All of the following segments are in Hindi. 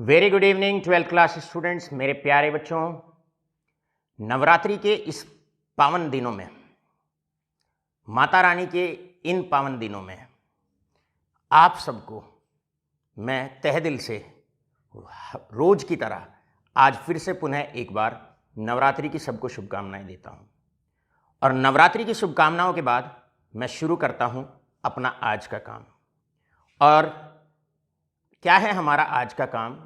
Very good evening 12th class students. मेरे प्यारे बच्चों, नवरात्रि के इस पावन दिनों में, माता रानी के इन पावन दिनों में आप सबको मैं तहे दिल से रोज की तरह आज फिर से पुनः एक बार नवरात्रि की सबको शुभकामनाएं देता हूं। और नवरात्रि की शुभकामनाओं के बाद मैं शुरू करता हूं अपना आज का काम। और क्या है हमारा आज का काम?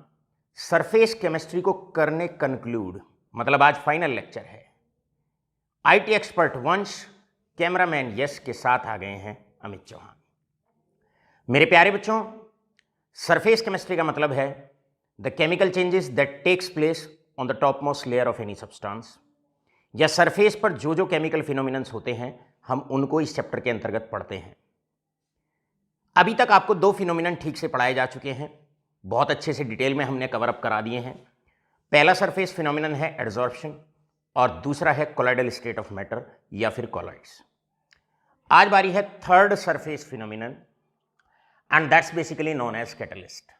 सरफेस केमिस्ट्री को करने कंक्लूड, मतलब आज फाइनल लेक्चर है। आईटी एक्सपर्ट वंश, कैमरामैन यश के साथ आ गए हैं अमित चौहान। मेरे प्यारे बच्चों, सरफेस केमिस्ट्री का मतलब है the chemical changes that takes place on the top most layer of any substance, या सरफेस पर जो जो केमिकल फिनोमिनन्स होते हैं हम उनको इस चैप्टर के अंतर्गत पढ़ते हैं। अभी तक आपको दो फिनोमिनन ठीक से पढ़ाए जा चुके हैं, बहुत अच्छे से डिटेल में हमने कवर अप करा दिए हैं। पहला सरफेस फिनोमिनन है एडजॉर्प्शन और दूसरा है कोलॉइडल स्टेट ऑफ मैटर या फिर कोलॉइड्स। आज बारी है third surface phenomenon and that's basically known as catalyst.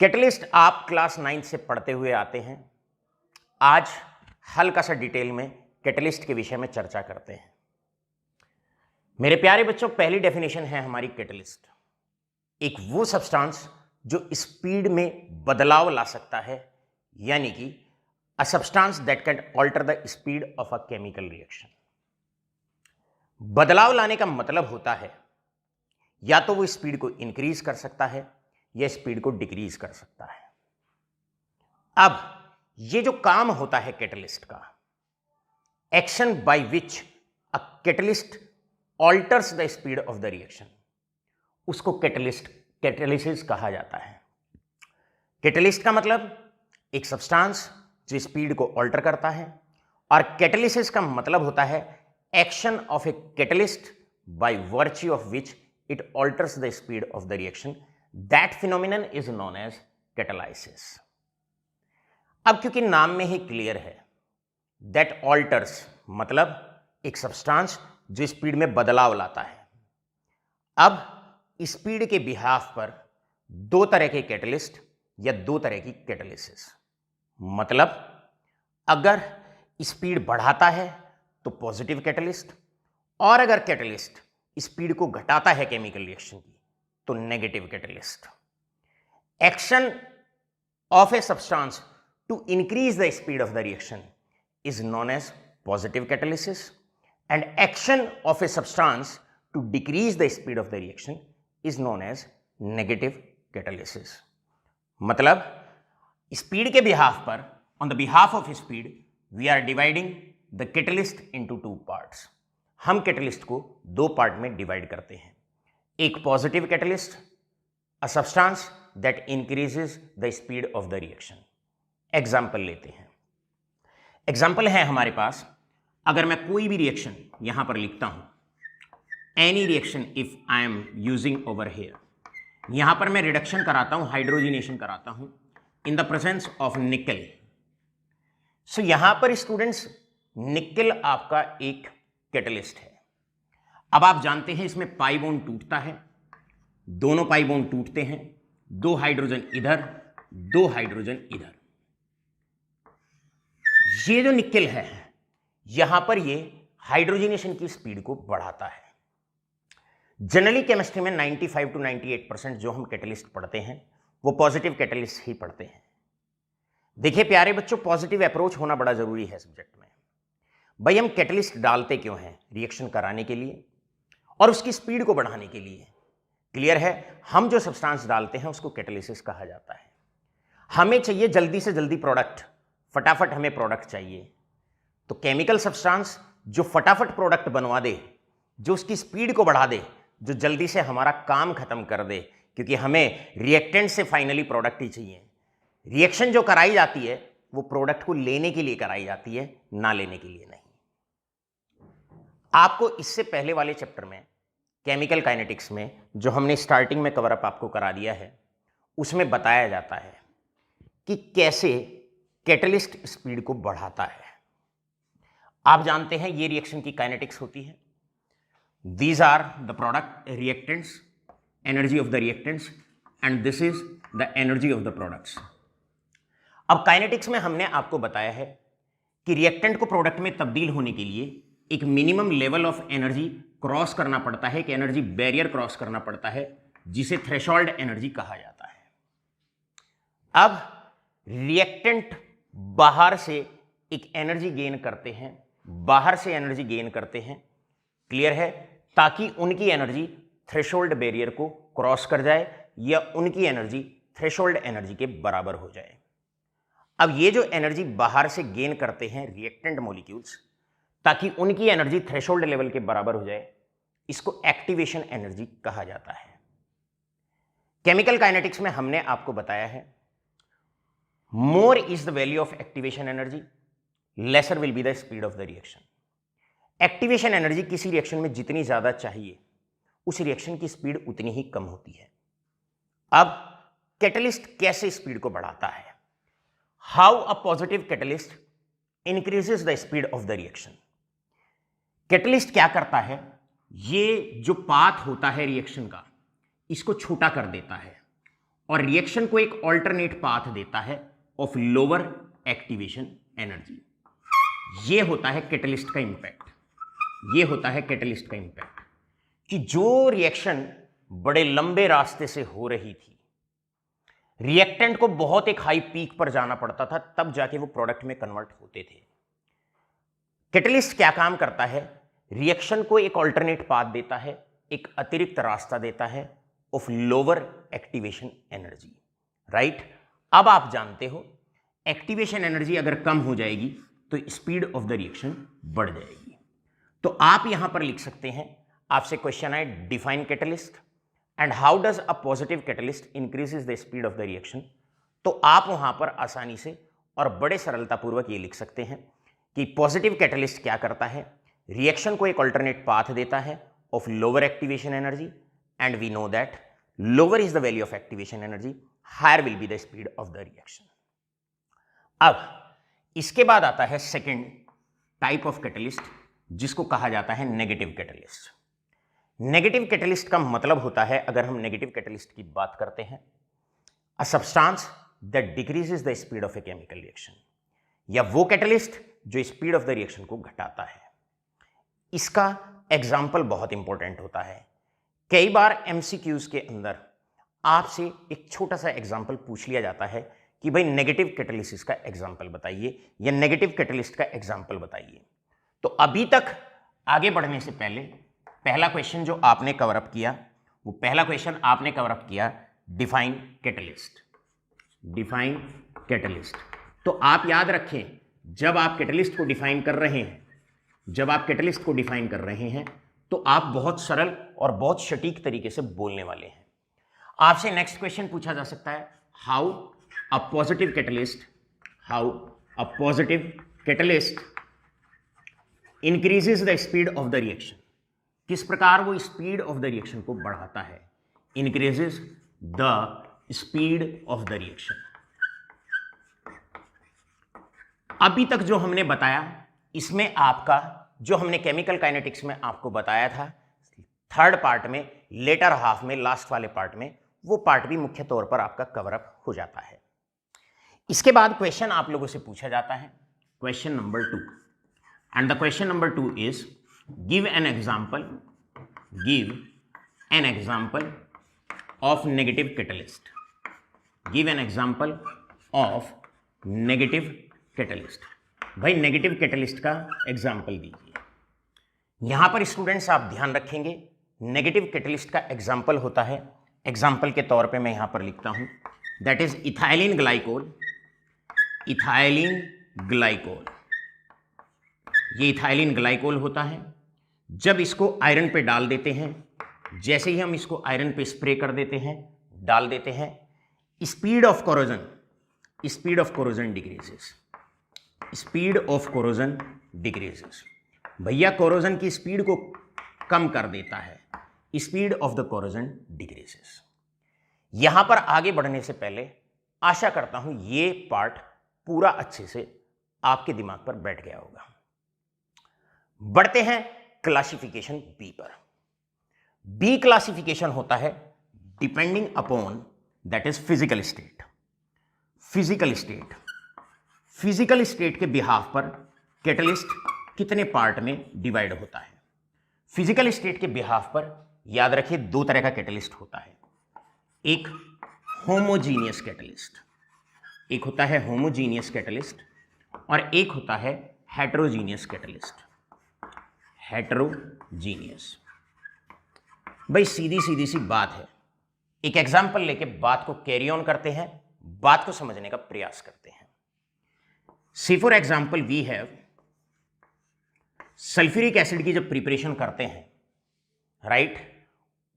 Catalyst आप क्लास 9 से पढ़ते हुए आते हैं। आज हल्का सा डिटेल में कैटलिस्ट के विषय में चर्चा करते हैं। मेरे प्यारे बच्चों, पहली डेफिनेशन है हमारी कैटलिस्ट, एक वो सब्सटेंस जो स्पीड में बदलाव ला सकता है, यानी कि a substance that can alter the speed of a chemical reaction. बदलाव लाने का मतलब होता है या तो वो स्पीड को इंक्रीज कर सकता है या स्पीड को डिक्रीज कर सकता है। अब ये जो काम होता है कैटलिस्ट का, action by which a catalyst alters the speed of the reaction, उसको कैटलिसिस कहा जाता है। कैटलिस्ट का मतलब एक सब्सटेंस जो स्पीड को ऑल्टर करता है, और कैटलिसिस का मतलब होता है action of a catalyst by virtue of which it alters the speed of the reaction. That phenomenon is known as catalysis. अब क्योंकि नाम में ही क्लियर है दैट ऑल्टर्स, मतलब एक सब्सटेंस जो स्पीड में बदलाव लाता है। अब स्पीड के बिहाफ पर दो तरह के कैटलिस्ट या दो तरह की कैटालिसिस, मतलब अगर स्पीड बढ़ाता है तो पॉजिटिव कैटलिस्ट, और अगर कैटलिस्ट स्पीड को घटाता है केमिकल रिएक्शन की तो negative catalyst. Action of a substance to increase the speed of the reaction is known as positive catalysis, and action of a substance to decrease the speed of the reaction is known as negative catalysis। मतलब स्पीड के बिहाफ पर, on the behalf of speed, we are dividing the catalyst into two parts। हम कैटलिस्ट को दो पार्ट में डिवाइड करते हैं। एक positive catalyst, a substance that increases the speed of the reaction. Example लेते हैं। एग्जाम्पल है हमारे पास, अगर मैं कोई भी रिएक्शन यहां पर लिखता हूं, any reaction if I am using over here, यहां पर मैं रिडक्शन कराता हूं, हाइड्रोजिनेशन कराता हूं इन द प्रेजेंस ऑफ निकल। सो यहां पर स्टूडेंट्स निकल आपका एक कैटलिस्ट है। अब आप जानते हैं इसमें पाई बॉन्ड टूटता है, दोनों पाई बॉन्ड टूटते हैं, दो हाइड्रोजन इधर, दो हाइड्रोजन इधर। ये जो निकल है यहां पर ये हाइड्रोजनेशन की स्पीड को बढ़ाता है। जनरली केमिस्ट्री में 95 to 98% जो हम कैटलिस्ट पढ़ते हैं वो पॉजिटिव कैटलिस्ट ही पढ़ते हैं। देखिए प्यारे बच्चों, पॉजिटिव अप्रोच होना बड़ा जरूरी है सब्जेक्ट में। भाई हम कैटलिस्ट डालते क्यों हैं? रिएक्शन कराने के लिए और उसकी स्पीड को बढ़ाने के लिए। क्लियर है? हम जो सब्सटेंस डालते हैं उसको कैटालिसिस कहा जाता है। हमें चाहिए जल्दी से जल्दी प्रोडक्ट, फटाफट हमें प्रोडक्ट चाहिए, तो केमिकल सब्सटेंस जो फटाफट प्रोडक्ट बनवा दे, जो उसकी स्पीड को बढ़ा दे, जो जल्दी से हमारा काम खत्म कर दे, क्योंकि हमें रिएक्टेंट से फाइनली प्रोडक्ट ही चाहिए। रिएक्शन जो कराई जाती है वो प्रोडक्ट को लेने के लिए कराई जाती है, ना लेने के लिए नहीं। आपको इससे पहले वाले चैप्टर में केमिकल काइनेटिक्स में जो हमने स्टार्टिंग में कवर अप आपको करा दिया है, उसमें बताया जाता है कि कैसे कैटलिस्ट स्पीड को बढ़ाता है। आप जानते हैं ये रिएक्शन की काइनेटिक्स होती है। These are the product reactants, energy of the reactants, and this is the energy of the products. अब काइनेटिक्स में हमने आपको बताया है कि रिएक्टेंट को प्रोडक्ट में तब्दील होने के लिए एक minimum level of energy cross करना पड़ता है, कि एनर्जी बैरियर क्रॉस करना पड़ता है, जिसे थ्रेशोल्ड एनर्जी कहा जाता है। अब रिएक्टेंट बाहर से एक एनर्जी गेन करते हैं, बाहर से एनर्जी गेन करते हैं, क्लियर है, ताकि उनकी एनर्जी थ्रेशोल्ड बैरियर को क्रॉस कर जाए या उनकी एनर्जी थ्रेशोल्ड एनर्जी के बराबर हो जाए। अब ये जो एनर्जी बाहर से गेन करते हैं रिएक्टेंट मॉलिक्यूल्स, ताकि उनकी एनर्जी थ्रेशोल्ड लेवल के बराबर हो जाए, इसको एक्टिवेशन एनर्जी कहा जाता है। केमिकल काइनेटिक्स में हमने आपको बताया है more is the value of activation energy, laser will be the speed of the reaction. Activation energy किसी रिएक्शन में जितनी ज्यादा चाहिए, उस रिएक्शन की स्पीड उतनी ही कम होती है। अब कैटलिस्ट कैसे स्पीड को बढ़ाता है? How a positive catalyst increases the speed of the reaction. Catalyst क्या करता है, ये जो पाथ होता है रिएक्शन का, इसको छोटा कर देता है और रिएक्शन को एक ऑल्टरनेट पाथ देता है ऑफ लोअर एक्टिवेशन एनर्जी। ये होता है कैटलिस्ट का इंपैक्ट। ये होता है कैटलिस्ट का इंपैक्ट कि जो रिएक्शन बड़े लंबे रास्ते से हो रही थी, रिएक्टेंट को बहुत एक हाई पीक पर जाना पड़ता था, तब जाके वो प्रोडक्ट में कन्वर्ट होते थे। कैटलिस्ट क्या काम करता है, रिएक्शन को एक ऑल्टरनेट पाथ देता है, एक अतिरिक्त रास्ता देता है of lower activation energy, right. अब आप जानते हो एक्टिवेशन एनर्जी अगर कम हो जाएगी तो स्पीड ऑफ द रिएक्शन बढ़ जाएगी। तो आप यहां पर लिख सकते हैं, आपसे क्वेश्चन है define catalyst and how does a positive catalyst increases the speed of the reaction. तो आप वहां पर आसानी से और बड़े सरलतापूर्वक ये लिख सकते हैं कि पॉजिटिव कैटलिस्ट क्या करता है, रिएक्शन को एक ऑल्टरनेट पाथ देता है of lower activation energy, and we know that lower is the value of activation energy, higher will be the speed of the reaction. अब इसके बाद आता है सेकेंड टाइप ऑफ कैटलिस्ट, जिसको कहा जाता है नेगेटिव कैटलिस्ट। नेगेटिव कैटलिस्ट का मतलब होता है, अगर हम नेगेटिव कैटलिस्ट की बात करते हैं, अ substance that decreases the speed of a chemical reaction, या वो कैटलिस्ट जो स्पीड ऑफ द रिएक्शन को घटाता है। इसका एग्जाम्पल बहुत इंपॉर्टेंट होता है। कई बार एमसीक्यूज के अंदर आपसे एक छोटा सा एग्जाम्पल पूछ लिया जाता है कि भाई नेगेटिव कैटलिसिस का एग्जाम्पल बताइए या नेगेटिव कैटलिस्ट का एग्जाम्पल बताइए। तो अभी तक आगे बढ़ने से पहले पहला क्वेश्चन जो आपने कवर अप किया, वो पहला क्वेश्चन आपने कवर अप किया डिफाइन कैटलिस्ट। Define catalyst. तो आप याद रखें, जब आप कैटलिस्ट को डिफाइन कर रहे हैं, जब आप कैटलिस्ट को डिफाइन कर रहे हैं तो आप बहुत सरल और बहुत सटीक तरीके से बोलने वाले हैं। आपसे नेक्स्ट क्वेश्चन पूछा जा सकता है, how a positive catalyst increases the speed of the reaction. किस प्रकार वो स्पीड ऑफ द रिएक्शन को बढ़ाता है, increases the speed of the reaction. अभी तक जो हमने बताया, इसमें आपका जो हमने केमिकल काइनेटिक्स में आपको बताया था, थर्ड पार्ट में, लेटर हाफ में, लास्ट वाले पार्ट में, वो पार्ट भी मुख्य तौर पर आपका कवर अप हो जाता है। इसके बाद क्वेश्चन आप लोगों से पूछा जाता है, question number 2, and the question number 2 is give an example of negative catalyst. Give an example of negative catalyst. भाई नेगेटिव कैटलिस्ट का एग्जाम्पल दीजिए। यहां पर स्टूडेंट्स आप ध्यान रखेंगे, नेगेटिव कैटलिस्ट का एग्जाम्पल होता है, एग्जाम्पल के तौर पे मैं यहां पर लिखता हूं, that is ethylene glycol. Ethylene glycol, ये इथाइलिन ग्लाइकोल होता है। जब इसको आयरन पे डाल देते हैं, जैसे ही हम इसको आयरन पे स्प्रे कर देते हैं, डाल देते हैं, speed of corrosion decreases. Speed of corrosion decreases. भैया कोरोजन की स्पीड को कम कर देता है, speed of the corrosion decreases. यहां पर आगे बढ़ने से पहले आशा करता हूं ये पार्ट पूरा अच्छे से आपके दिमाग पर बैठ गया होगा। बढ़ते हैं क्लासिफिकेशन बी पर। बी क्लासिफिकेशन होता है depending upon that is physical state. Physical state, physical state के बिहाफ पर कैटलिस्ट कितने पार्ट में डिवाइड होता है? फिजिकल स्टेट के बिहाफ पर याद रखिए दो तरह का कैटलिस्ट होता है। एक होमोजीनियस कैटलिस्ट, एक होता है होमोजीनियस कैटलिस्ट और एक होता है हेटेरोजीनियस कैटलिस्ट। हेटेरोजीनियस, भाई सीधी सीधी सी बात है, एक एग्जांपल लेके बात को कैरी ऑन करते हैं, बात को समझने का प्रयास करते हैं। See for example we have sulphuric acid की जब प्रिपरेशन करते हैं, राइट,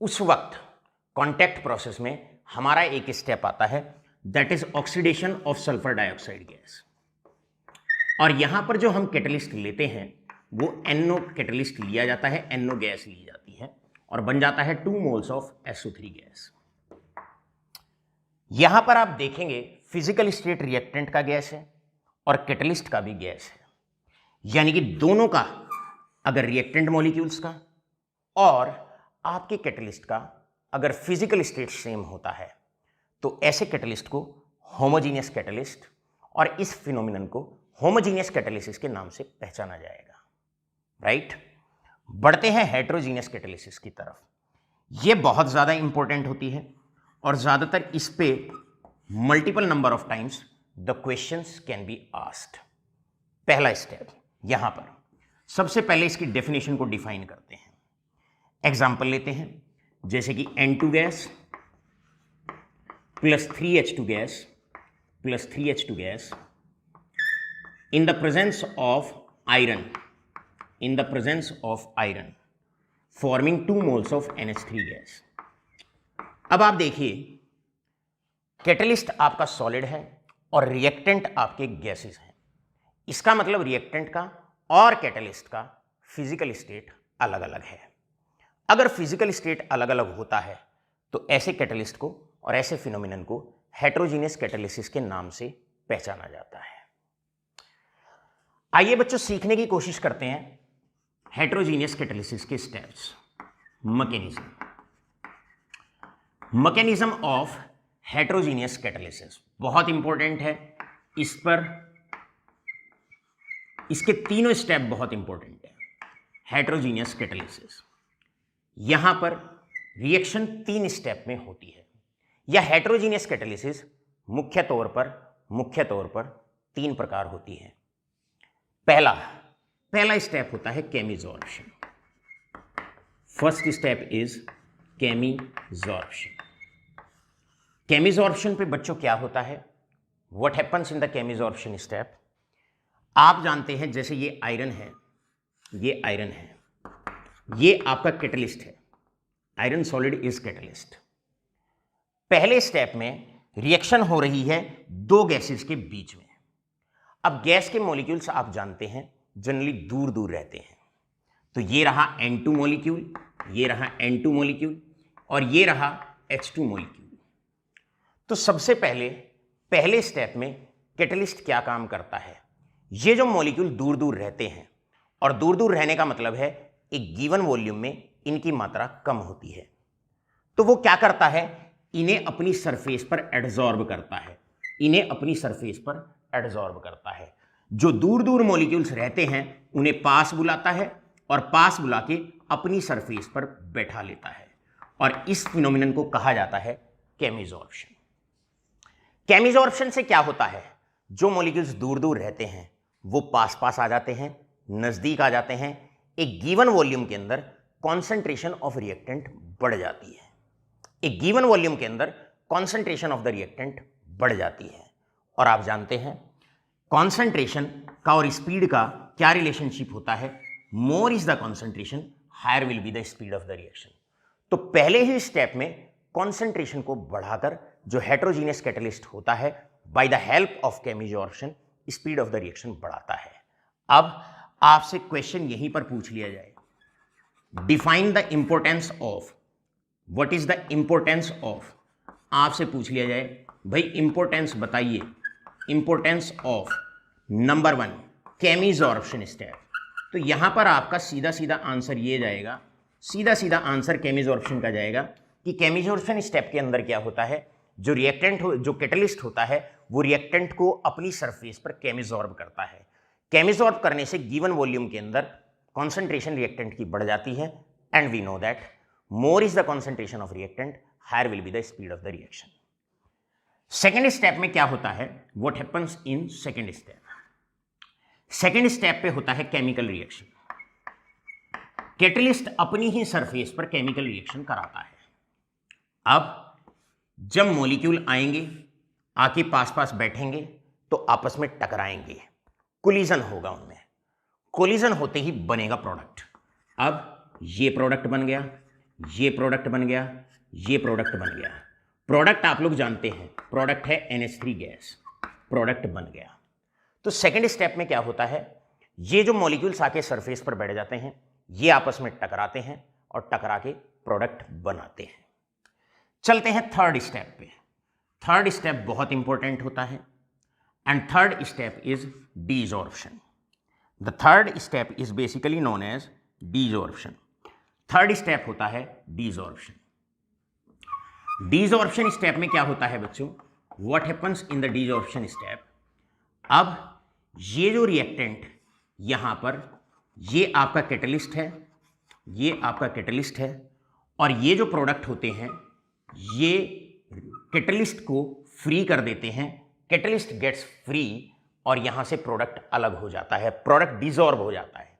उस वक्त कॉन्टैक्ट प्रोसेस में हमारा एक स्टेप आता है that is oxidation of sulphur dioxide gas. और यहां पर जो हम कैटलिस्ट लेते हैं वो NO कैटलिस्ट लिया जाता है, NO गैस ली जाती है और बन जाता है 2 मोल्स ऑफ SO3 गैस। यहां पर आप देखेंगे फिजिकल स्टेट रिएक्टेंट का गैस है और कैटलिस्ट का भी गैस है, यानी कि दोनों का अगर रिएक्टेंट मॉलिक्यूल्स का और आपके कैटलिस्ट का अगर फिजिकल स्टेट सेम होता है तो ऐसे कैटलिस्ट को होमोजीनियस कैटलिस्ट और इस फिनोमिनन को होमोजीनियस कैटालिसिस के नाम से पहचाना जाएगा, राइट। बढ़ते हैं हेटेरोजीनियस कैटालिसिस की तरफ। यह बहुत ज़्यादा इंपॉर्टेंट होती है और ज़्यादातर इस पे multiple number of times the questions can be asked. पहला स्टेप, यहां पर सबसे पहले इसकी डेफिनेशन को डिफाइन करते हैं। एग्जाम्पल लेते हैं, जैसे कि N2 gas plus 3H2 gas plus 3H2 gas in the presence of iron, in the presence of iron forming 2 moles of NH3 gas। अब आप देखिए कैटलिस्ट आपका सॉलिड है और रिएक्टेंट आपके गैसेस हैं। इसका मतलब रिएक्टेंट का और कैटलिस्ट का फिजिकल स्टेट अलग अलग है। अगर फिजिकल स्टेट अलग अलग होता है तो ऐसे कैटलिस्ट को और ऐसे फिनोमिनन को हेटेरोजीनियस कैटालिसिस के नाम से पहचाना जाता है। आइए बच्चों सीखने की कोशिश करते हैं हेटेरोजीनियस कैटालिसिस के steps. Mechanism of heterogeneous catalysis बहुत इंपॉर्टेंट है। इस पर इसके तीनों स्टेप बहुत इंपॉर्टेंट है। हेटेरोजीनियस कैटालिसिस, यहां पर रिएक्शन 3 स्टेप में होती है। यह हेटेरोजीनियस कैटालिसिस मुख्य तौर पर 3 प्रकार होती है। पहला स्टेप होता है chemisorption. First step is chemisorption. Chemisorption पे बच्चों क्या होता है, what happens in the chemisorption step? आप जानते हैं जैसे ये आयरन है, ये आयरन है, ये आपका कैटलिस्ट है। Iron solid is catalyst. पहले स्टेप में रिएक्शन हो रही है 2 गैसेस के बीच में। अब गैस के मॉलिक्यूल्स आप जानते हैं जनरली दूर दूर रहते हैं, तो ये रहा N2 मॉलिक्यूल, ये रहा N2 मॉलिक्यूल और ये रहा H2 मॉलिक्यूल। तो सबसे पहले स्टेप में कैटलिस्ट क्या काम करता है, ये जो मॉलिक्यूल दूर दूर रहते हैं और दूर दूर रहने का मतलब है एक गिवन वॉल्यूम में इनकी मात्रा कम होती है, तो वो क्या करता है, इन्हें अपनी सरफेस पर एडजॉर्ब करता है, इन्हें अपनी सरफेस पर एडजॉर्ब करता है। जो दूर दूर मॉलिक्यूल्स रहते हैं उन्हें पास बुलाता है और पास बुला के अपनी सरफेस पर बैठा लेता है और इस फिनोमिनन को कहा जाता है केमिजॉर्प्शन। केमिजॉर्प्शन से क्या होता है, जो मॉलिक्यूल्स दूर दूर रहते हैं वो पास पास आ जाते हैं, नजदीक आ जाते हैं। एक गिवन वॉल्यूम के अंदर कॉन्सेंट्रेशन ऑफ रिएक्टेंट बढ़ जाती है, एक गिवन वॉल्यूम के अंदर कॉन्सेंट्रेशन ऑफ द रिएक्टेंट बढ़ जाती है। और आप जानते हैं कॉन्सेंट्रेशन का और स्पीड का क्या रिलेशनशिप होता है, more is the concentration higher will be the speed of the reaction. तो पहले ही स्टेप में कॉन्सेंट्रेशन को बढ़ाकर जो हेटेरोजीनियस कैटलिस्ट होता है by the help of chemisorption speed of the reaction बढ़ाता है। अब आपसे क्वेश्चन यहीं पर पूछ लिया जाए, define the importance of, what is the importance of, आपसे पूछ लिया जाए भाई इंपॉर्टेंस बताइए, इंपॉर्टेंस ऑफ नंबर 1 केमिजॉर्प्शन स्टेप। तो यहां पर आपका सीधा सीधा आंसर ये जाएगा, सीधा सीधा आंसर केमिजॉर्प्शन का जाएगा कि केमिजॉर्प्शन स्टेप के अंदर क्या होता है, जो जो कैटलिस्ट होता है वो रिएक्टेंट को अपनी सरफेस पर केमिसॉर्ब करता है। केमिसॉर्ब करने से गिवन वॉल्यूम के अंदर कॉन्सेंट्रेशन रिएक्टेंट की बढ़ जाती है, and we know that more is the concentration of reactant, higher will be the speed of the reaction. Second step में क्या होता है, what happens in second step? Second step पे होता है केमिकल रिएक्शन। कैटलिस्ट अपनी ही सरफेस पर केमिकल रिएक्शन कराता है। अब जब मॉलिक्यूल आएंगे, आके पास पास बैठेंगे तो आपस में टकराएंगे, कोलिजन होगा उनमें। कोलिजन होते ही बनेगा प्रोडक्ट। अब ये प्रोडक्ट बन गया, ये प्रोडक्ट बन गया, ये प्रोडक्ट बन गया। प्रोडक्ट आप लोग जानते हैं, प्रोडक्ट है NH3 गैस, प्रोडक्ट बन गया। तो सेकेंड स्टेप में क्या होता है, ये जो मॉलिक्यूल्स आके सरफेस पर बैठ जाते हैं, ये आपस में टकराते हैं और टकरा के प्रोडक्ट बनाते हैं। चलते हैं थर्ड स्टेप पे। थर्ड स्टेप बहुत इंपॉर्टेंट होता है, and third step is desorption. The third step is basically known as desorption. Third step होता है डीसॉर्प्शन। डीसॉर्प्शन स्टेप में क्या होता है बच्चों, what happens in the desorption step? अब ये जो रिएक्टेंट यहां पर, ये आपका कैटलिस्ट है, ये आपका कैटलिस्ट है, और ये जो प्रोडक्ट होते हैं ये कैटलिस्ट को फ्री कर देते हैं। कैटलिस्ट गेट्स फ्री और यहां से प्रोडक्ट अलग हो जाता है, प्रोडक्ट डिसॉर्ब हो जाता है।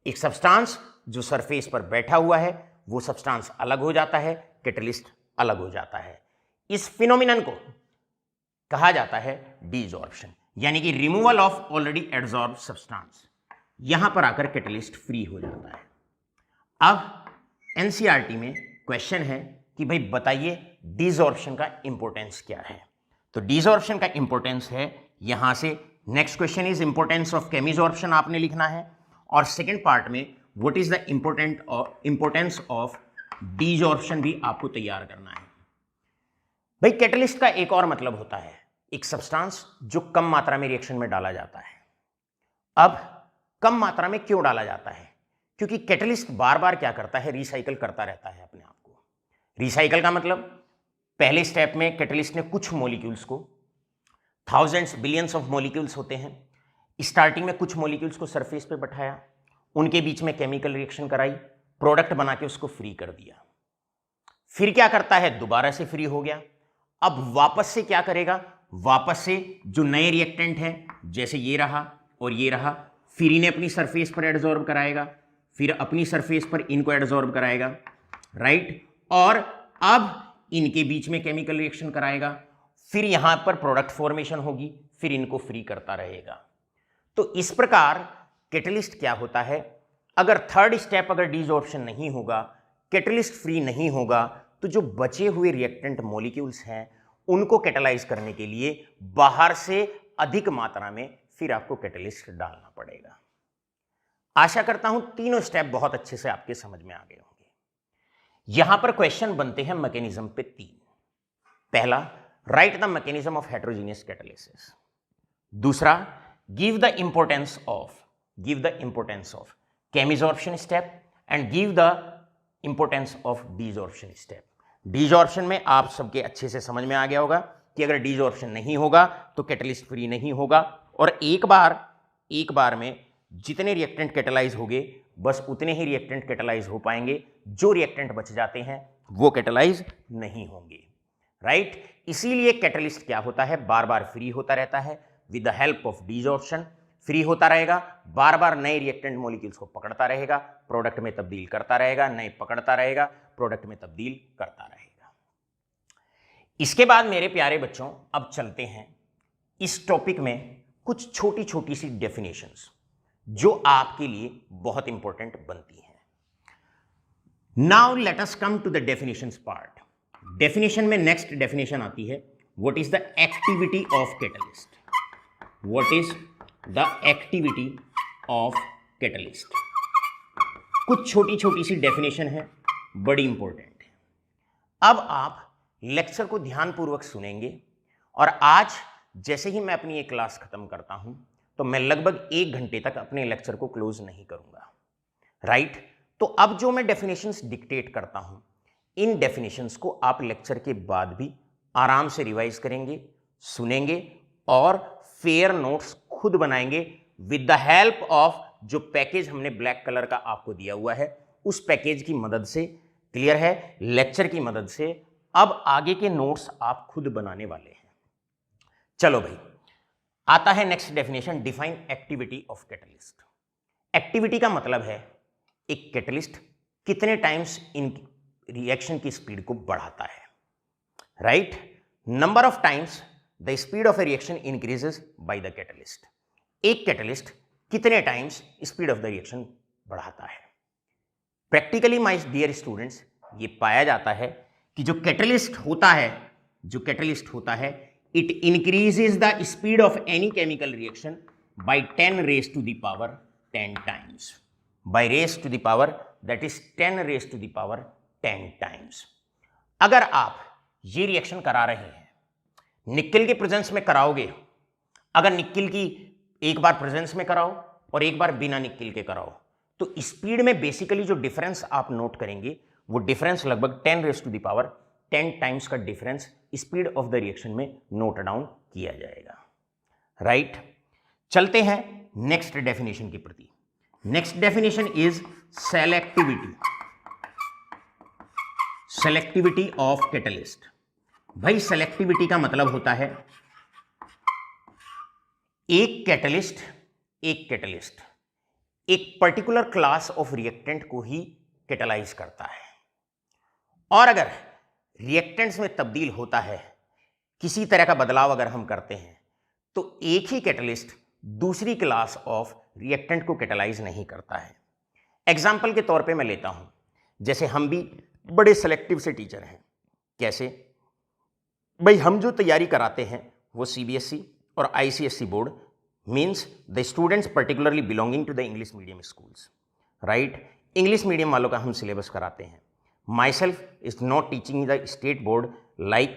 एक सब्सटेंस जो सरफेस पर बैठा हुआ है वो सब्सटेंस अलग हो जाता है, कैटलिस्ट अलग हो जाता है। इस फिनोमिनन को कहा जाता है डीसॉर्प्शन, यानी कि रिमूवल ऑफ ऑलरेडी एडसॉर्ब सब्सटेंस। यहां पर आकर कैटलिस्ट फ्री हो जाता है। अब एनसीईआरटी में क्वेश्चन है कि भाई बताइए डीसॉर्प्शन का इंपॉर्टेंस क्या है। तो डीसॉर्प्शन का इंपॉर्टेंस है, यहां से next question is importance of chemisorption आपने लिखना है, और सेकेंड पार्ट में what is the importance of desorption भी आपको तैयार करना है। भाई कैटलिस्ट का एक और मतलब होता है, एक सब्सटेंस जो कम मात्रा में रिएक्शन में डाला जाता है। अब कम मात्रा में क्यों डाला जाता है? क्योंकि कैटलिस्ट बार बार क्या करता है, रिसाइकल करता रहता है अपने आप को। रिसाइकल का मतलब पहले स्टेप में कैटलिस्ट ने कुछ मॉलिक्यूल्स को, थाउजेंड्स बिलियंस ऑफ मॉलिक्यूल्स होते हैं, स्टार्टिंग में कुछ मॉलिक्यूल्स को सरफेस पे बैठाया, उनके बीच में केमिकल रिएक्शन कराई, प्रोडक्ट बना के उसको फ्री कर दिया। फिर क्या करता है, दोबारा से फ्री हो गया। अब वापस से क्या करेगा, वापस से जो नए रिएक्टेंट हैं, जैसे ये रहा और ये रहा, फिर इन्हें अपनी सरफेस पर एडसॉर्ब कराएगा, फिर अपनी सरफेस पर इनको एडसॉर्ब कराएगा, राइट, और अब इनके बीच में केमिकल रिएक्शन कराएगा, फिर यहां पर प्रोडक्ट फॉर्मेशन होगी, फिर इनको फ्री करता रहेगा। तो इस प्रकार कैटलिस्ट क्या होता है, अगर थर्ड स्टेप अगर डीसॉर्प्शन नहीं होगा, कैटलिस्ट फ्री नहीं होगा, तो जो बचे हुए रिएक्टेंट मॉलिक्यूल्स हैं उनको कैटलाइज करने के लिए बाहर से अधिक मात्रा में फिर आपको कैटलिस्ट डालना पड़ेगा। आशा करता हूं तीनों स्टेप बहुत अच्छे से आपके समझ में आ गए होंगे। यहां पर क्वेश्चन बनते हैं मैकेनिज्म पे तीन। पहला, write the mechanism of heterogeneous catalysis. दूसरा, give the importance of chemisorption step and give the importance of desorption step. Desorption में आप सबके अच्छे से समझ में आ गया होगा कि अगर डीसॉर्प्शन नहीं होगा तो कैटलिस्ट फ्री नहीं होगा, और एक बार में जितने रिएक्टेंट कैटलाइज होंगे बस उतने ही रिएक्टेंट कैटलाइज हो पाएंगे, जो रिएक्टेंट बच जाते हैं वो कैटलाइज नहीं होंगे, राइट। इसीलिए कैटलिस्ट क्या होता है, बार बार फ्री होता रहता है, with the help of desorption free होता रहेगा, बार बार नए रिएक्टेंट मॉलिक्यूल्स को पकड़ता रहेगा, प्रोडक्ट में तब्दील करता रहेगा, नए पकड़ता रहेगा, प्रोडक्ट में तब्दील करता रहेगा। इसके बाद मेरे प्यारे बच्चों अब चलते हैं इस टॉपिक में कुछ छोटी छोटी सी डेफिनेशंस जो आपके लिए बहुत इंपॉर्टेंट बनती हैं। Now let us come to the definitions part. Definition में नेक्स्ट डेफिनेशन आती है, what is the activity of catalyst. What is the activity of catalyst. कुछ छोटी छोटी सी डेफिनेशन है, बड़ी इंपॉर्टेंट है। अब आप लेक्चर को ध्यानपूर्वक सुनेंगे, और आज जैसे ही मैं अपनी ये क्लास खत्म करता हूं तो मैं लगभग 1 घंटे तक अपने लेक्चर को क्लोज नहीं करूंगा, राइट। तो अब जो मैं डेफिनेशंस डिक्टेट करता हूं, इन डेफिनेशंस को आप लेक्चर के बाद भी आराम से रिवाइज करेंगे, सुनेंगे और फेयर नोट्स खुद बनाएंगे विद द हेल्प ऑफ जो पैकेज हमने ब्लैक कलर का आपको दिया हुआ है, उस पैकेज की मदद से। क्लियर है? लेक्चर की मदद से अब आगे के नोट्स आप खुद बनाने वाले हैं। चलो भाई, आता है next definition, define activity of catalyst. Activity का मतलब है एक कैटलिस्ट कितने टाइम्स इन रिएक्शन की स्पीड को बढ़ाता है। Right? Number of times the speed of A reaction increases by the catalyst. एक कैटलिस्ट कितने times speed of the reaction बढ़ाता है। प्रैक्टिकली माय डियर स्टूडेंट्स, ये पाया जाता है कि जो कैटलिस्ट होता है it increases the speed of any chemical reaction by 10 raise to the power 10 times, by raise to the power that is 10 raise to the power 10 times. अगर आप ये रिएक्शन करा रहे हैं, निकेल के प्रेजेंस में कराओगे, अगर निकेल की एक बार प्रेजेंस में कराओ और एक बार बिना निकेल के कराओ, तो स्पीड में बेसिकली जो डिफरेंस आप नोट करेंगे वो डिफरेंस लगभग 10 raise to the power 10 times का difference speed of the reaction में नोट डाउन किया जाएगा। राइट? चलते हैं नेक्स्ट डेफिनेशन की प्रति। Next definition is selectivity. Selectivity of catalyst. भाई सेलेक्टिविटी का मतलब होता है एक कैटलिस्ट एक पर्टिकुलर क्लास ऑफ रिएक्टेंट को ही कैटलाइज करता है, और अगर रिएक्टेंट्स में तब्दील होता है, किसी तरह का बदलाव अगर हम करते हैं, तो एक ही कैटलिस्ट दूसरी क्लास ऑफ रिएक्टेंट को कैटलाइज नहीं करता है। एग्जाम्पल के तौर पे मैं लेता हूं, जैसे हम भी बड़े सेलेक्टिव से टीचर हैं। कैसे? भाई हम जो तैयारी कराते हैं वो सीबीएसई और ICSE board, means the students particularly belonging to the English medium schools. Right? English medium वालों का हम सिलेबस कराते हैं। Myself is not teaching the state board like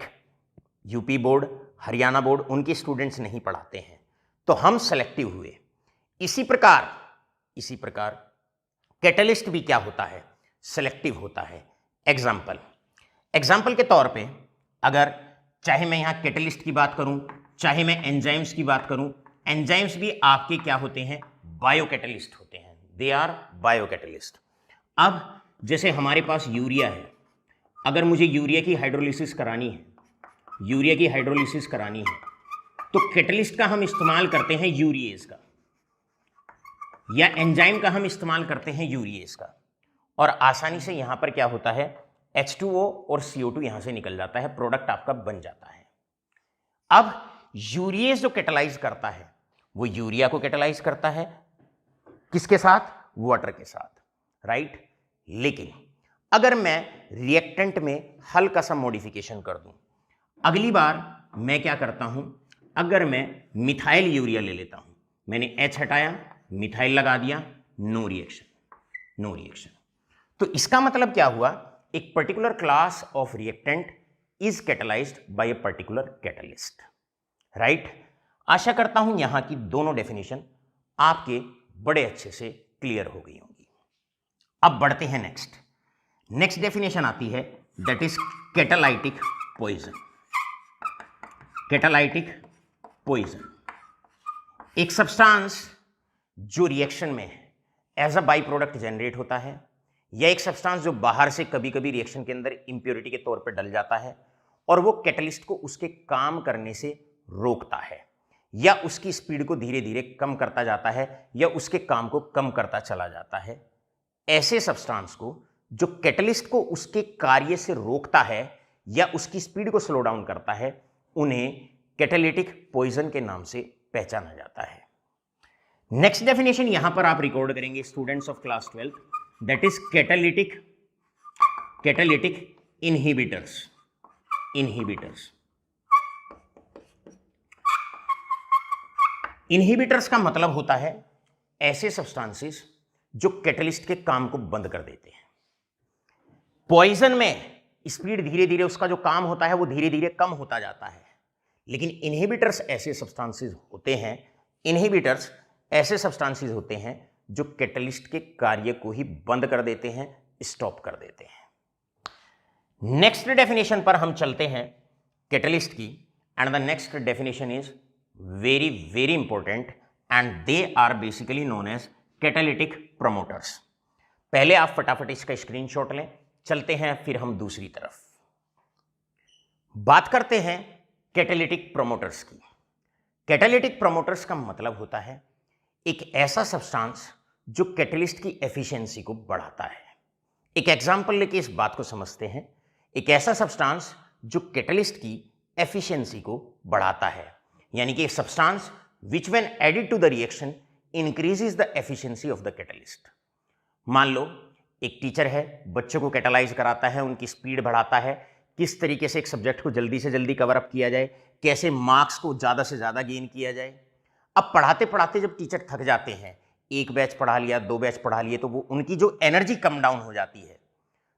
UP board, Haryana board, उनके स्टूडेंट्स नहीं पढ़ाते हैं, तो हम सेलेक्टिव हुए। इसी प्रकार कैटलिस्ट भी क्या होता है? सेलेक्टिव होता है। एग्जाम्पल के तौर पे अगर चाहे मैं यहां कैटलिस्ट की बात करूं, चाहे मैं एंजाइम्स की बात करूं, एंजाइम्स भी आपके क्या होते हैं? बायोकैटलिस्ट होते हैं। They are biocatalyst. अब जैसे हमारे पास यूरिया है, अगर मुझे यूरिया की हाइड्रोलिसिस करानी है, तो कैटलिस्ट का हम इस्तेमाल करते हैं यूरिएज का, या एंजाइम का हम इस्तेमाल करते हैं यूरिएज का, और आसानी से यहां पर क्या होता है? H2O और CO2 यहां से निकल जाता है, प्रोडक्ट आपका बन जाता है। अब यूरिएज जो कैटलाइज करता है वो यूरिया को कैटलाइज करता है, किसके साथ? वाटर के साथ। राइट? लेकिन अगर मैं रिएक्टेंट में हल्का सा मॉडिफिकेशन कर दूं, अगली बार मैं क्या करता हूं? अगर मैं मिथाइल यूरिया ले लेता हूं, मैंने H हटाया, मिथाइल लगा दिया, नो रिएक्शन। तो इसका मतलब क्या हुआ? एक particular class of reactant is catalysed by a particular catalyst. Right? आशा करता हूं यहां की दोनों डेफिनेशन आपके बड़े अच्छे से क्लियर हो गई होंगी। अब बढ़ते हैं नेक्स्ट डेफिनेशन आती है, दैट इज कैटालाइटिक पॉइजन। एक सब्सटेंस जो रिएक्शन में as a by product generate होता है, या एक सब्सटेंस जो बाहर से कभी कभी रिएक्शन के अंदर इंप्योरिटी के तौर पर डल जाता है और वो कैटलिस्ट को उसके काम करने से रोकता है, या उसकी स्पीड को धीरे धीरे कम करता जाता है, या उसके काम को कम करता चला जाता है। ऐसे सब्सटेंस को जो कैटलिस्ट को उसके कार्य से रोकता है या उसकी स्पीड को स्लो डाउन करता है, उन्हें कैटालिटिक पॉइजन के नाम से पहचाना जाता है। नेक्स्ट डेफिनेशन यहां पर आप रिकॉर्ड करेंगे students of class 12, that is catalytic inhibitors. Inhibitors का मतलब होता है ऐसे सब्सटेंसेस जो कैटलिस्ट के काम को बंद कर देते हैं। पॉइजन में स्पीड धीरे धीरे उसका जो काम होता है वो धीरे धीरे कम होता जाता है, लेकिन इनहिबिटर्स ऐसे सब्सटेंसेस होते हैं जो कैटलिस्ट के कार्य को ही बंद कर देते हैं, स्टॉप कर देते हैं। नेक्स्ट डेफिनेशन पर हम चलते हैं, कैटलिस्ट की, and the next definition is very very important, and they are basically known as catalytic promoters. पहले आप फटाफट इसका स्क्रीनशॉट लें, चलते हैं फिर हम दूसरी तरफ बात करते हैं कैटालिटिक प्रोमोटर्स की। कैटालिटिक प्रोमोटर्स का मतलब होता है एक ऐसा सब्सटेंस जो कैटलिस्ट की एफिशिएंसी को बढ़ाता है। एक एग्जांपल लेके इस बात को समझते हैं। एक ऐसा सब्सटेंस जो कैटलिस्ट की एफिशिएंसी को बढ़ाता है, यानी कि substance which when added to the reaction increases the efficiency of the catalyst. मान लो एक टीचर है, बच्चों को कैटालाइज कराता है, उनकी स्पीड बढ़ाता है, किस तरीके से एक सब्जेक्ट को जल्दी से जल्दी कवर अप किया जाए, कैसे मार्क्स को ज़्यादा से ज़्यादा गेन किया जाए। अब पढ़ाते पढ़ाते जब टीचर थक जाते हैं, एक बैच पढ़ा लिया, 2 बैच पढ़ा लिए, तो वो उनकी जो एनर्जी कम डाउन हो जाती है,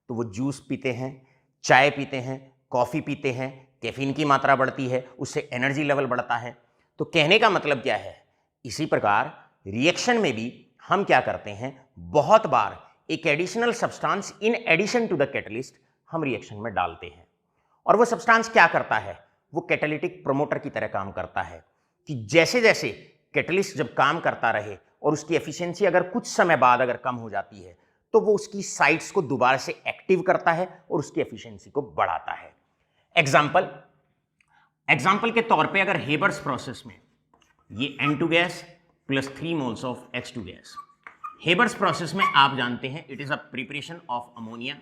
तो वो जूस पीते हैं, चाय पीते हैं, कॉफ़ी पीते हैं, कैफीन की मात्रा बढ़ती है, उससे एनर्जी लेवल बढ़ता है। तो कहने का मतलब क्या है, इसी प्रकार रिएक्शन में भी हम क्या करते हैं, बहुत बार एक additional substance in addition to the catalyst हम रिएक्शन में डालते हैं, और वो सब्सटेंस क्या करता है, वो कैटालिटिक प्रोमोटर की तरह काम करता है कि जैसे जैसे कैटलिस्ट जब काम करता रहे और उसकी एफिशिएंसी अगर कुछ समय बाद अगर कम हो जाती है, तो वो उसकी साइट्स को दोबारा से एक्टिव करता है और उसकी एफिशिएंसी को बढ़ाता है। एग्जाम्पल के तौर पे अगर हेबर्स प्रोसेस में ये N2 gas plus 3 moles of H2 gas, Haber's process में आप जानते हैं it is a preparation of ammonia.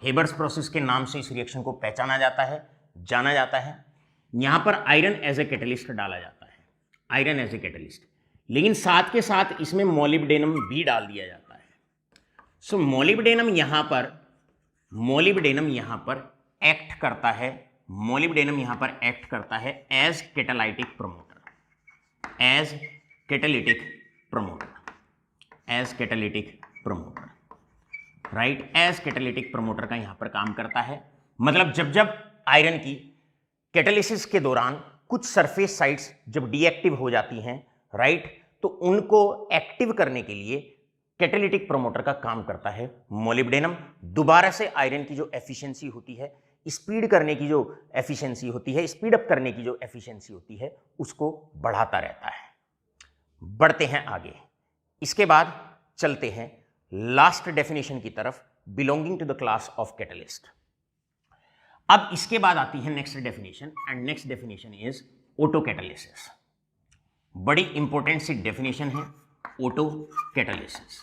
Haber's process के नाम से इस रिएक्शन को पहचाना जाता है, जाना जाता है। यहां पर आयरन एज ए कैटलिस्ट डाला जाता है, आयरन एज ए कैटलिस्ट, लेकिन साथ के साथ इसमें मोलिब्डेनम भी डाल दिया जाता है। सो मोलिब्डेनम यहां पर एक्ट करता है, मोलिब्डेनम यहां पर एक्ट करता है as catalytic promoter, as catalytic promoter, as catalytic promoter, right, as catalytic promoter का यहां पर काम करता है। मतलब जब जब आयरन की कैटालिसिस के दौरान कुछ सरफेस साइट्स जब डीएक्टिव हो जाती हैं, राइट, तो उनको एक्टिव करने के लिए कैटालिटिक प्रोमोटर का काम करता है मोलिब्डेनम। दोबारा से आयरन की जो एफिशिएंसी होती है, स्पीड करने की जो एफिशिएंसी होती है, स्पीड अप करने की जो एफिशिएंसी होती है, उसको बढ़ाता रहता है। बढ़ते हैं आगे, इसके बाद चलते हैं लास्ट डेफिनेशन की तरफ, belonging to the class of catalyst. अब इसके बाद आती है next definition, and next definition is auto catalysis. बड़ी इंपॉर्टेंट सी डेफिनेशन है ऑटो कैटालिसिस।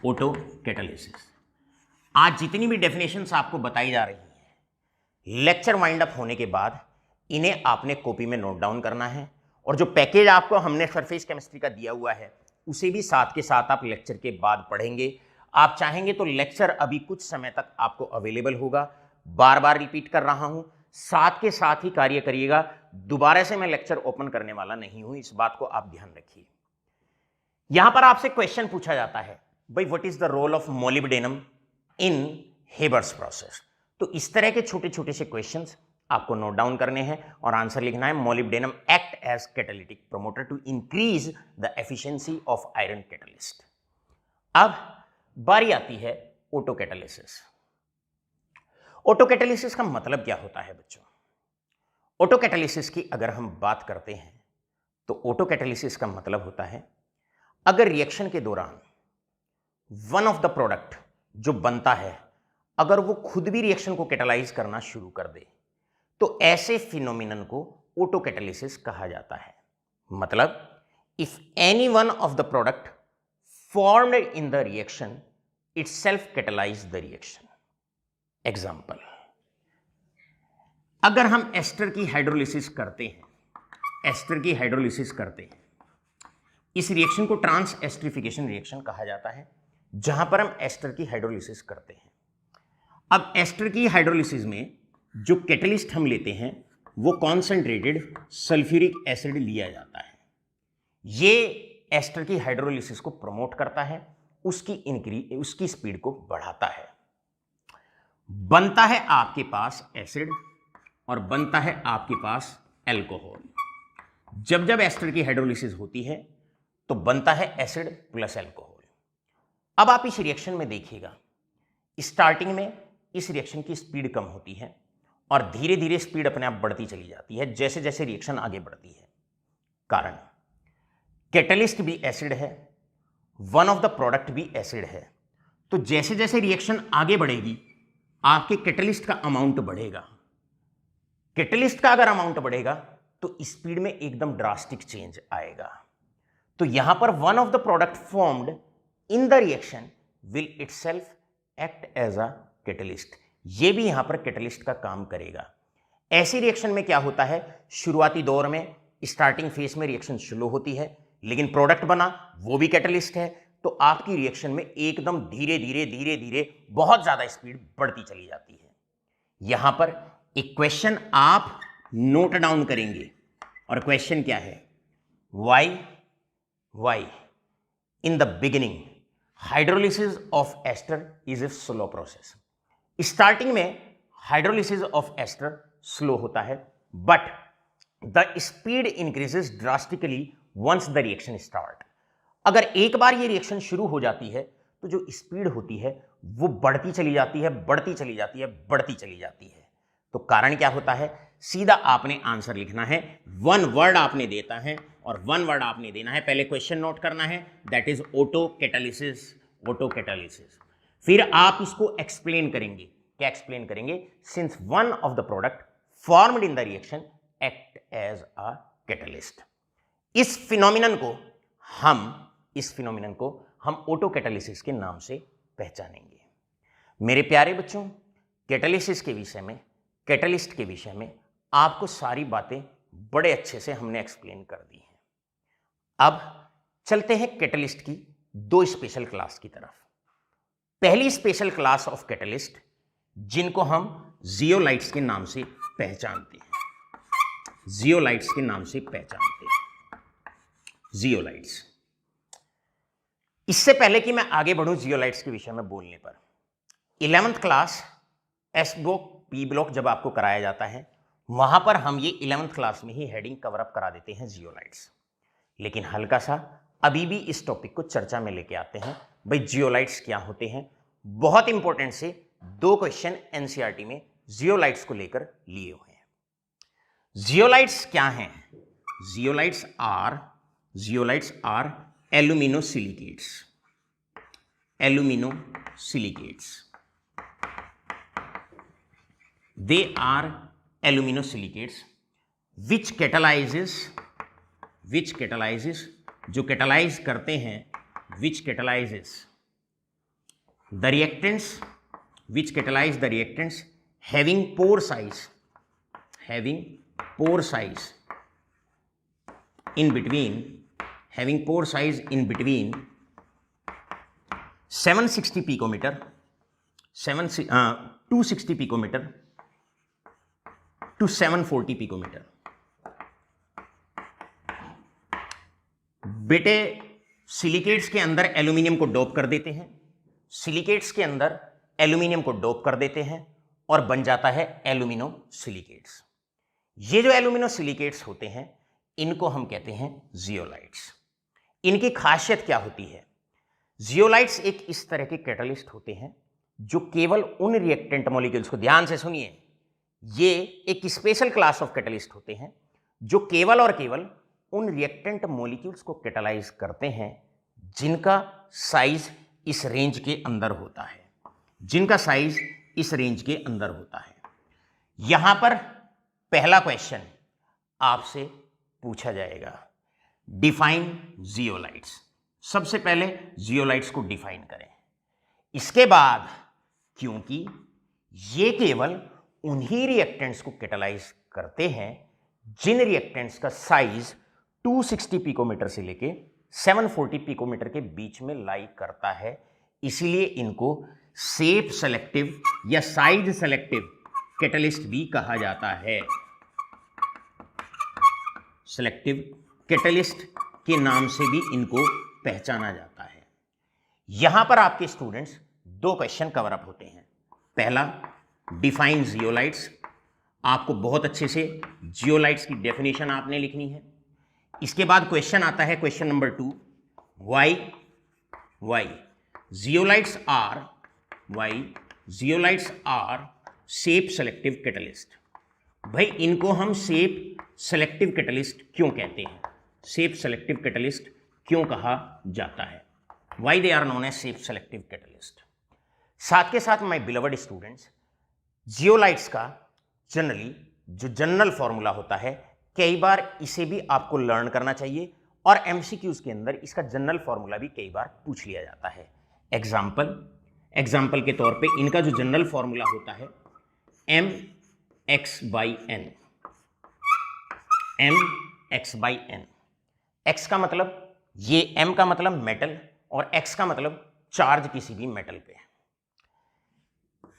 ऑटो कैटालिसिस, आज जितनी भी डेफिनेशंस आपको बताई जा रही हैं, लेक्चर वाइंड अप होने के बाद इन्हें आपने कॉपी में नोट डाउन करना है, और जो पैकेज आपको हमने सरफेस केमिस्ट्री का दिया हुआ है उसे भी साथ के साथ आप लेक्चर के बाद पढ़ेंगे। आप चाहेंगे तो लेक्चर अभी कुछ समय तक आपको अवेलेबल होगा, बार बार रिपीट कर रहा हूं, साथ के साथ ही कार्य करिएगा। दोबारा से मैं लेक्चर ओपन करने वाला नहीं हूं, इस बात को आप ध्यान रखिए। यहां पर आपसे क्वेश्चन पूछा जाता है, भाई what is the role of molybdenum in Haber's process. तो इस तरह के छोटे छोटे से क्वेश्चंस आपको नोट डाउन करने हैं और आंसर लिखना है। Molybdenum act as catalytic promoter to increase the efficiency of iron catalyst. अब बारी आती है ऑटो कैटालिसिस। ऑटो कैटालिसिस का मतलब क्या होता है बच्चों? ऑटो कैटालिसिस की अगर हम बात करते हैं तो ऑटो कैटालिसिस का मतलब होता है अगर रिएक्शन के दौरान वन ऑफ द प्रोडक्ट जो बनता है, अगर वो खुद भी रिएक्शन को कैटालाइज करना शुरू कर दे, तो ऐसे फिनोमिनन को ऑटो कैटालिसिस कहा जाता है। मतलब if any one of the product formed in the reaction itself catalyze the reaction। Example, अगर हम एस्टर की हाइड्रोलिसिस करते हैं, एस्टर की हाइड्रोलिसिस करते हैं, इस रिएक्शन को ट्रांस एस्टरिफिकेशन रिएक्शन कहा जाता है, जहां पर हम एस्टर की हाइड्रोलिसिस करते हैं। अब एस्टर की हाइड्रोलिसिस में जो कैटलिस्ट हम लेते हैं वो कॉन्सेंट्रेटेड सल्फ्यूरिक एसिड लिया जाता है। ये एस्टर की हाइड्रोलिसिस को प्रमोट करता है, उसकी स्पीड को बढ़ाता है। बनता है आपके पास एसिड और बनता है आपके पास एल्कोहल। जब जब एस्टर की हाइड्रोलिसिस होती है तो बनता है एसिड प्लस एल्कोहल। अब आप इस रिएक्शन में देखिएगा, स्टार्टिंग में इस रिएक्शन की स्पीड कम होती है और धीरे धीरे स्पीड अपने आप बढ़ती चली जाती है जैसे जैसे रिएक्शन आगे बढ़ती है। कारण, कैटलिस्ट भी एसिड है, वन ऑफ द प्रोडक्ट भी एसिड है, तो जैसे जैसे रिएक्शन आगे बढ़ेगी आपके कैटलिस्ट का अमाउंट बढ़ेगा। कैटलिस्ट का अगर अमाउंट बढ़ेगा तो स्पीड में एकदम ड्रास्टिक चेंज आएगा। तो यहां पर one of the product formed in the reaction will itself act as a catalyst. ये भी यहां पर कैटलिस्ट का काम करेगा। ऐसी रिएक्शन में क्या होता है, शुरुआती दौर में स्टार्टिंग फेज में रिएक्शन स्लो होती है, लेकिन प्रोडक्ट बना वो भी कैटलिस्ट है, तो आपकी रिएक्शन में एकदम धीरे धीरे धीरे धीरे बहुत ज्यादा स्पीड बढ़ती चली जाती है। यहां पर एक क्वेश्चन आप नोट डाउन करेंगे और क्वेश्चन क्या है, why in the beginning hydrolysis of ester is a slow process. Starting में हाइड्रोलिसिस ऑफ एस्टर स्लो होता है, but the speed increases drastically once the reaction start. अगर एक बार ये रिएक्शन शुरू हो जाती है तो जो स्पीड होती है वो बढ़ती चली जाती है, बढ़ती चली जाती है, बढ़ती चली जाती है। तो कारण क्या होता है, सीधा आपने आंसर लिखना है, वन वर्ड आपने देता है और वन वर्ड आपने देना है। पहले क्वेश्चन नोट करना है, that is auto catalysis. Auto catalysis, फिर आप इसको एक्सप्लेन करेंगे। क्या एक्सप्लेन करेंगे, since one of the product formed in the reaction act as a catalyst. इस फिनोमिनन को हम ऑटो कैटालिसिस के नाम से पहचानेंगे। मेरे प्यारे बच्चों, कैटालिसिस के विषय में, कैटलिस्ट के विषय में आपको सारी बातें बड़े अच्छे से हमने एक्सप्लेन कर दी हैं। अब चलते हैं कैटलिस्ट की दो स्पेशल क्लास की तरफ। पहली स्पेशल क्लास ऑफ कैटलिस्ट जिनको हम जियोलाइट्स के नाम से पहचानते हैं, जियोलाइट्स के नाम से पहचानते हैं, जियोलाइट्स। इससे पहले कि मैं आगे बढ़ूं जियोलाइट्स के विषय में बोलने पर, 11th class S block P block जब आपको कराया जाता है, वहां पर हम ये 11th क्लास में ही हेडिंग कवर अप करा देते हैं जियोलाइट्स। लेकिन हल्का सा अभी भी इस टॉपिक को चर्चा में लेके आते हैं, भाई जियोलाइट्स क्या होते हैं। बहुत इंपॉर्टेंट से दो क्वेश्चन एनसीईआरटी में जियोलाइट्स को लेकर लिए हुए हैं। जियोलाइट्स क्या हैं, zeolites are aluminosilicates, aluminosilicates, they are aluminosilicates which catalyzes, जो कैटालाइज करते हैं, which catalyzes the reactants, which catalyze the reactants having pore size in between 760 picometer 260 picometer to 740 picometre. बेटे सिलिकेट्स के अंदर एल्यूमिनियम को डोप कर देते हैं, सिलिकेट्स के अंदर एल्यूमिनियम को डोप कर देते हैं और बन जाता है एल्यूमिनोसिलिकेट्स। ये जो एल्यूमिनोसिलिकेट्स होते हैं इनको हम कहते हैं जियोलाइट्स। इनकी खासियत क्या होती है, जियोलाइट्स एक इस तरह के कैटलिस्ट होते हैं जो केवल उन रिएक्टेंट मॉलिक्यूल्स को, ध्यान से सुनिए, ये एक स्पेशल क्लास ऑफ कैटलिस्ट होते हैं जो केवल और केवल उन रिएक्टेंट मॉलिक्यूल्स को कैटालाइज करते हैं जिनका साइज इस रेंज के अंदर होता है, जिनका साइज इस रेंज के अंदर होता है। यहां पर पहला क्वेश्चन आपसे पूछा जाएगा, डिफाइन जियोलाइट्स। सबसे पहले जियोलाइट्स को डिफाइन करें। इसके बाद, क्योंकि ये केवल उन्हीं रिएक्टेंट्स को कैटालाइज करते हैं जिन रिएक्टेंट्स का साइज 260 पिकोमीटर से लेके 740 पिकोमीटर के बीच में लाई करता है, इसीलिए इनको शेप सेलेक्टिव या साइज सेलेक्टिव कैटलिस्ट भी कहा जाता है। सेलेक्टिव कैटलिस्ट के नाम से भी इनको पहचाना जाता है। यहां पर आपके स्टूडेंट्स दो क्वेश्चन कवर अप होते हैं। पहला, डिफाइन जियोलाइट्स, आपको बहुत अच्छे से जियोलाइट्स की डेफिनेशन आपने लिखनी है। इसके बाद क्वेश्चन आता है, question number 2, why zeolites zeolites are shape selective catalyst. भाई इनको हम सेप सेलेक्टिव कैटलिस्ट क्यों कहते हैं, सेप सेलेक्टिव कैटलिस्ट क्यों कहा जाता है, why they are known as shape selective catalyst. साथ के साथ माय बिलवड स्टूडेंट्स, जियोलाइट्स का जनरली जो जनरल फॉर्मूला होता है, कई बार इसे भी आपको लर्न करना चाहिए और एमसीक्यूज के अंदर इसका जनरल फॉर्मूला भी कई बार पूछ लिया जाता है। एग्जाम्पल के तौर पे इनका जो जनरल फॉर्मूला होता है mx/n, mx/n। x का मतलब, ये m का मतलब मेटल और x का मतलब चार्ज किसी भी मेटल पे।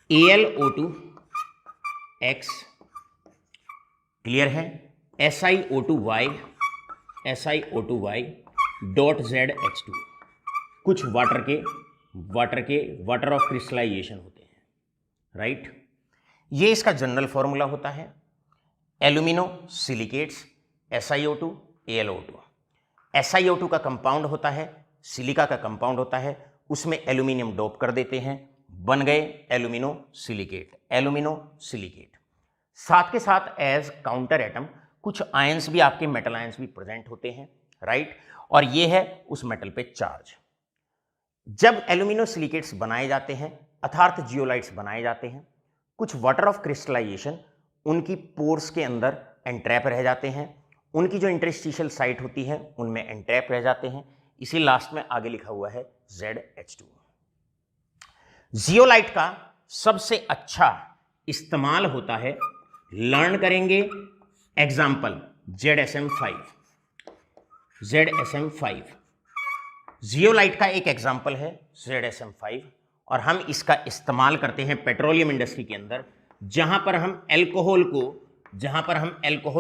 AlO2 x, क्लियर है, SiO2y डॉट ZH2, कुछ वाटर ऑफ क्रिस्टलाइजेशन होते हैं, राइट। ये इसका जनरल फॉर्मूला होता है। Alumino silicates SiO2 AlO2, SiO2 का कंपाउंड होता है, सिलिका का कंपाउंड होता है, उसमें एल्यूमिनियम डोप कर देते हैं, बन गए एल्यूमिनो सिलिकेट। साथ के साथ एज काउंटर एटम कुछ आयंस भी, आपके मेटल आयंस भी प्रेजेंट होते हैं, राइट। और ये है उस मेटल पे चार्ज। जब एल्यूमिनो सिलिकेट्स बनाए जाते हैं अर्थात जियोलाइट्स बनाए जाते हैं, कुछ वाटर ऑफ क्रिस्टलाइजेशन उनकी पोर्स के अंदर एंट्रैप रह जाते हैं, उनकी जो इंटरस्टिशियल साइट होती है उनमें एंट्रैप रह जाते हैं, इसी लास्ट में आगे लिखा हुआ है ZH2। जियोलाइट का सबसे अच्छा इस्तेमाल होता है, लर्न करेंगे एग्जाम्पल ZSM5। जियोलाइट का एक एग्जाम्पल है ZSM5 और हम इसका इस्तेमाल करते हैं पेट्रोलियम इंडस्ट्री के अंदर, जहां पर हम एल्कोहल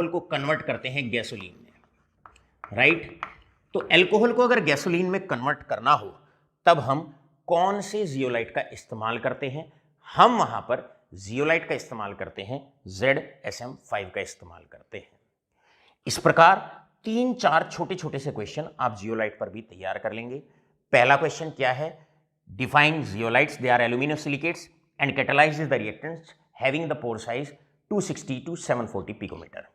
को कन्वर्ट करते हैं गैसोलीन में, राइट। तो एल्कोहल को अगर गैसोलीन में कन्वर्ट करना हो तब हम कौन से जियोलाइट का इस्तेमाल करते हैं, हम वहां पर जियोलाइट का इस्तेमाल करते हैं, ZSM5 का इस्तेमाल करते हैं। इस प्रकार 3-4 छोटे से क्वेश्चन आप जियोलाइट पर भी तैयार कर लेंगे। पहला क्वेश्चन क्या है, define zeolites, they are alumino silicates and catalyzes the reactants having the pore size 260 to 740 picometer.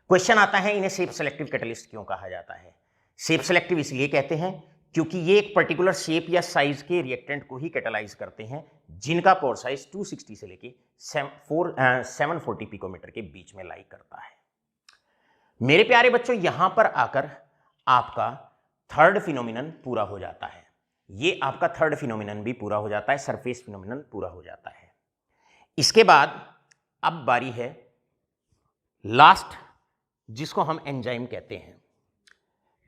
Question आता है इन्हें सेप सेलेक्टिव कैटलिस्ट क्यों कहा जाता है। सेप सेलेक्टिव इसलिए कहते हैं क्योंकि ये एक पर्टिकुलर शेप या साइज के रिएक्टेंट को ही कैटलाइज करते हैं जिनका पोर साइज 260 से लेके 740 पिकोमीटर के बीच में लाई करता है। मेरे प्यारे बच्चों, यहां पर आकर आपका थर्ड फिनोमिनन पूरा हो जाता है। ये आपका थर्ड फिनोमिनन भी पूरा हो जाता है, सरफेस फिनोमिनन पूरा हो जाता है। इसके बाद अब बारी है लास्ट, जिसको हम एंजाइम कहते हैं।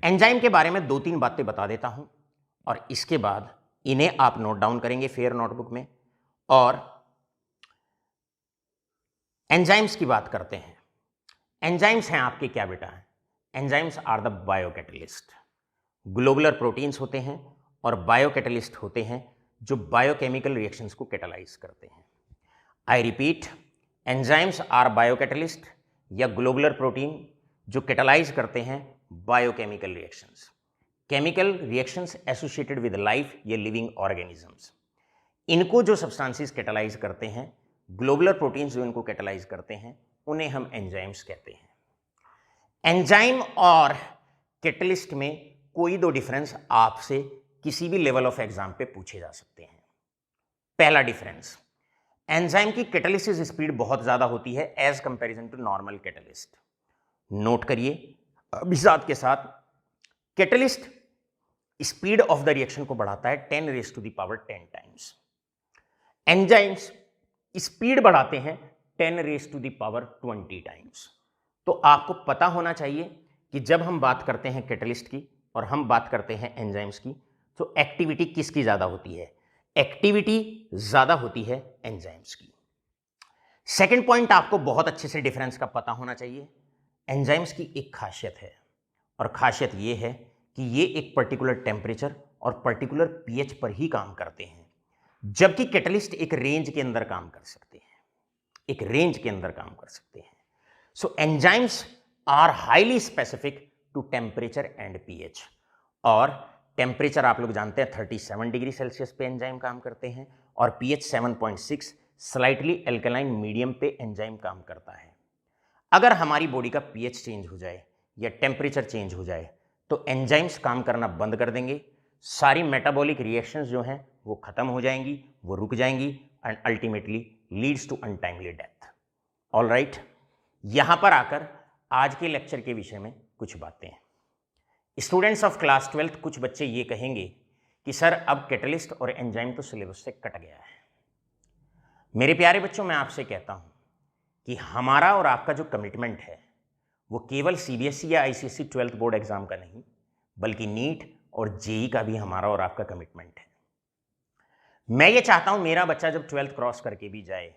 एंजाइम के बारे में 2-3 बातें बता देता हूं और इसके बाद इन्हें आप नोट डाउन करेंगे फेयर नोटबुक में। और एंजाइम्स की बात करते हैं। एंजाइम्स हैं आपके क्या बेटा है, enzymes are the biocatalyst. Globular proteins होते हैं और बायोकैटलिस्ट होते हैं जो बायोकेमिकल रिएक्शंस को कैटलाइज करते हैं। I repeat, enzymes are biocatalyst या ग्लोबुलर प्रोटीन जो कैटलाइज करते हैं biochemical reactions, chemical reactions associated with life या लिविंग ऑर्गेनिजम्स। इनको जो सब्सटेंसेस कैटलाइज करते हैं, ग्लोबुलर प्रोटीन्स जो इनको कैटलाइज करते हैं, उन्हें हम एंजाइम्स कहते हैं। एंजाइम और कैटलिस्ट में कोई 2 डिफरेंस आपसे किसी भी लेवल ऑफ एग्जाम पे पूछे जा सकते हैं। पहला डिफरेंस, एंजाइम की कैटालिसिस स्पीड बहुत ज्यादा होती है as comparison to normal catalyst. Note करिए अभी साथ के साथ, catalyst speed of the reaction को बढ़ाता है 10⁻10 टाइम्स। एंजाइम्स स्पीड बढ़ाते हैं 10⁻20 टाइम्स। तो आपको पता होना चाहिए कि जब हम बात करते हैं कैटलिस्ट की और हम बात करते हैं एंजाइम्स की, तो एक्टिविटी किसकी ज्यादा होती है, एक्टिविटी ज्यादा होती है एंजाइम्स की। सेकंड पॉइंट, आपको बहुत अच्छे से डिफरेंस का पता होना चाहिए। एंजाइम्स की एक खासियत है और खासियत ये है कि ये एक पर्टिकुलर टेम्परेचर और पर्टिकुलर पीएच पर ही काम करते हैं, जबकि कैटलिस्ट एक रेंज के अंदर काम कर सकते हैं, एक रेंज के अंदर काम कर सकते हैं। So enzymes are highly specific to temperature and pH. और टेम्परेचर आप लोग जानते हैं 37 डिग्री सेल्सियस पे एंजाइम काम करते हैं और pH 7.6 स्लाइटली एल्कलाइन मीडियम पे एंजाइम काम करता है। अगर हमारी बॉडी का pH चेंज हो जाए या टेम्परेचर चेंज हो जाए तो एंजाइम्स काम करना बंद कर देंगे, सारी मेटाबॉलिक रिएक्शंस जो हैं वो खत्म हो जाएंगी, वो रुक जाएंगी and ultimately leads to untimely death. All right, यहां पर आकर आज के लेक्चर के विषय में कुछ बातें। स्टूडेंट्स ऑफ क्लास 12th, कुछ बच्चे ये कहेंगे कि सर अब कैटलिस्ट और एंजाइम तो सिलेबस से कट गया है। मेरे प्यारे बच्चों, मैं आपसे कहता हूं कि हमारा और आपका जो कमिटमेंट है वो केवल सीबीएसई या आईसीएसई 12th बोर्ड एग्जाम का नहीं, बल्कि नीट और जेई का भी हमारा और आपका कमिटमेंट है। मैं ये चाहता हूं मेरा बच्चा जब 12th क्रॉस करके भी जाए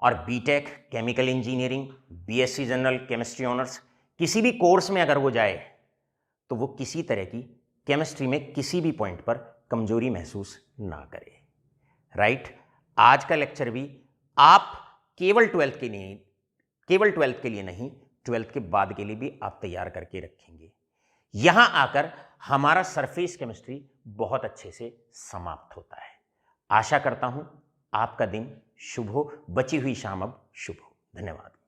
और BTech, chemical engineering, BSc general chemistry honours, किसी भी कोर्स में अगर वो जाए तो वो किसी तरह की केमिस्ट्री में किसी भी पॉइंट पर कमजोरी महसूस ना करे। राइट, आज का लेक्चर भी आप केवल 12th के लिए नहीं, 12th के बाद के लिए भी आप तैयार करके रखेंगे। यहां आकर हमारा सरफेस केमिस्ट्री बहुत अच्छे से समाप्त होता है। आशा करता हूं आपका दिन शुभ हो, बची हुई शाम अब शुभ हो। धन्यवाद।